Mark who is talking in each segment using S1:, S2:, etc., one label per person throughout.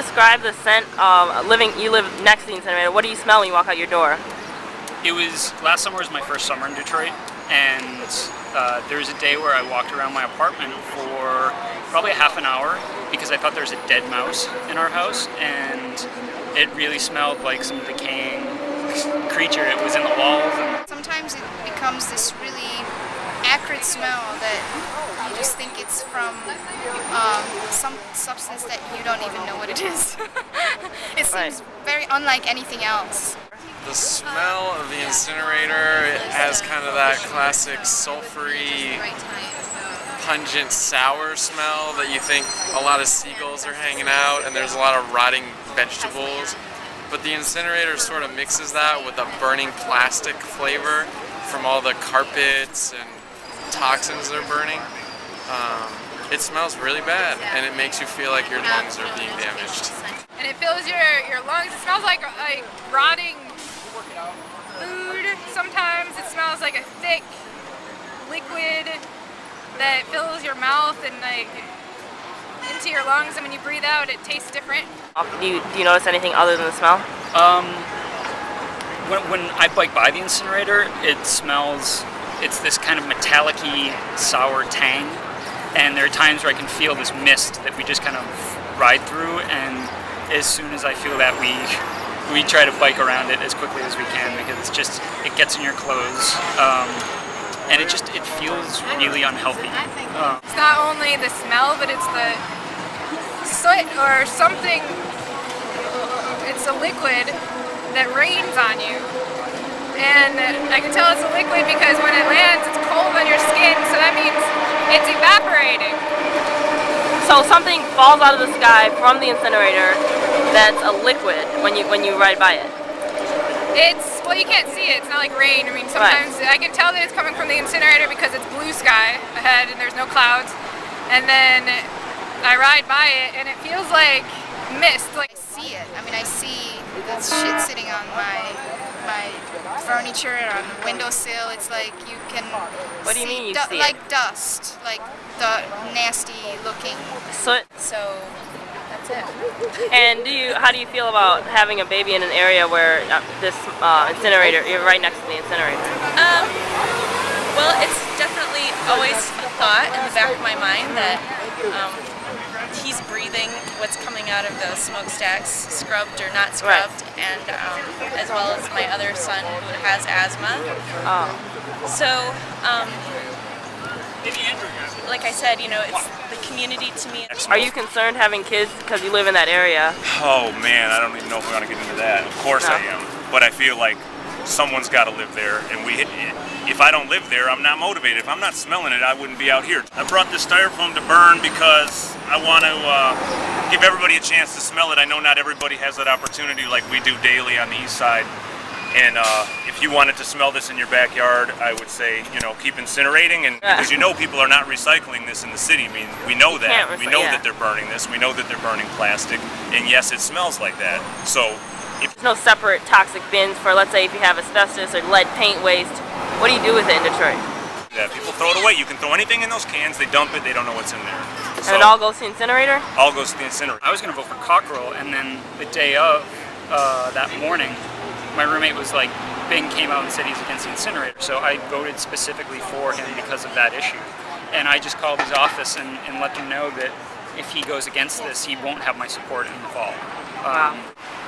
S1: describe the scent you live next to the incinerator? What do you smell when you walk out your door?
S2: Last summer was my first summer in Detroit, and there was a day where I walked around my apartment for probably a half an hour because I thought there was a dead mouse in our house, and it really smelled like some decaying creature. It was in the walls. And
S3: sometimes it becomes this really acrid smell that you just think it's from some substance that you don't even know what it is. It seems very unlike anything else.
S4: The smell of the incinerator has kind of that classic sulfury, pungent, sour smell that you think a lot of seagulls are hanging out and there's a lot of rotting vegetables. But the incinerator sort of mixes that with a burning plastic flavor from all the carpets and toxins they're burning. It smells really bad and it makes you feel like your lungs are being damaged.
S5: And it fills your lungs. It smells like rotting food. Sometimes it smells like a thick liquid that fills your mouth and into your lungs, and when you breathe out it tastes different.
S1: Do you notice anything other than the smell?
S2: When I bike by the incinerator, it's this kind of metallic-y, sour tang, and there are times where I can feel this mist that we just kind of ride through, and as soon as I feel that, we try to bike around it as quickly as we can because it gets in your clothes, and it feels really unhealthy.
S5: It's not only the smell, but it's the soot or something. It's a liquid that rains on you, and I can tell it's a liquid because when it lands, it's cold on your skin, so that means it's evaporating.
S1: So something falls out of the sky from the incinerator that's a liquid when you ride by it.
S5: Well, you can't see it. It's not like rain. I mean, sometimes I can tell that it's coming from the incinerator because it's blue sky ahead and there's no clouds. And then I ride by it and it feels like mist. Like
S3: I see it. I mean, I see the shit sitting on my furniture, on the windowsill. It's like you can.
S1: What do you mean you see
S3: like
S1: it?
S3: dust, like the nasty looking
S1: soot.
S3: So that's it.
S1: And how do you feel about having a baby in an area where this incinerator, you're right next to the incinerator?
S6: Well, it's definitely always a thought in the back of my mind that he's breathing what's coming out of the smokestacks, scrubbed or not scrubbed, and as well as my other son who has asthma. So, like I said, it's the community to me.
S1: Are you concerned having kids because you live in that area?
S7: Oh man, I don't even know if we want to get into that. Of course I am, but I feel like someone's got to live there, and if I don't live there, I'm not motivated. If I'm not smelling it, I wouldn't be out here. I brought this styrofoam to burn because I want to give everybody a chance to smell it. I know not everybody has that opportunity like we do daily on the east side. And if you wanted to smell this in your backyard, I would say, keep incinerating, and because people are not recycling this in the city. I mean, we know that. We know that they're burning this. We know that they're burning plastic, and yes, it smells like that. So
S1: there's no separate toxic bins for, let's say, if you have asbestos or lead paint waste. What do you do with it in Detroit?
S7: Yeah, people throw it away. You can throw anything in those cans. They dump it. They don't know what's in there.
S1: And it all goes to the incinerator?
S7: All goes to the incinerator.
S2: I was going to vote for Cockrell, and then the day of that morning, my roommate was like, Bing came out and said he's against the incinerator. So I voted specifically for him because of that issue. And I just called his office and let them know that if he goes against this, he won't have my support in the fall.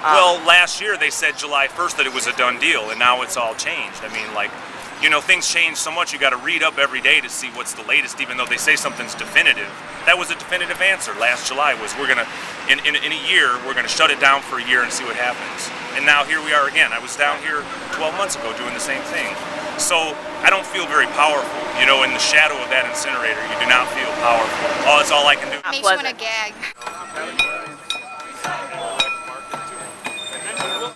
S7: Well, last year they said July 1st that it was a done deal, and now it's all changed. I mean, things change so much, you got to read up every day to see what's the latest, even though they say something's definitive. That was a definitive answer last July, was we're going to, in a year, we're going to shut it down for a year and see what happens. And now here we are again. I was down here 12 months ago doing the same thing. So I don't feel very powerful. In the shadow of that incinerator, you do not feel powerful. Oh, that's all I can do.
S3: Makes you want to gag.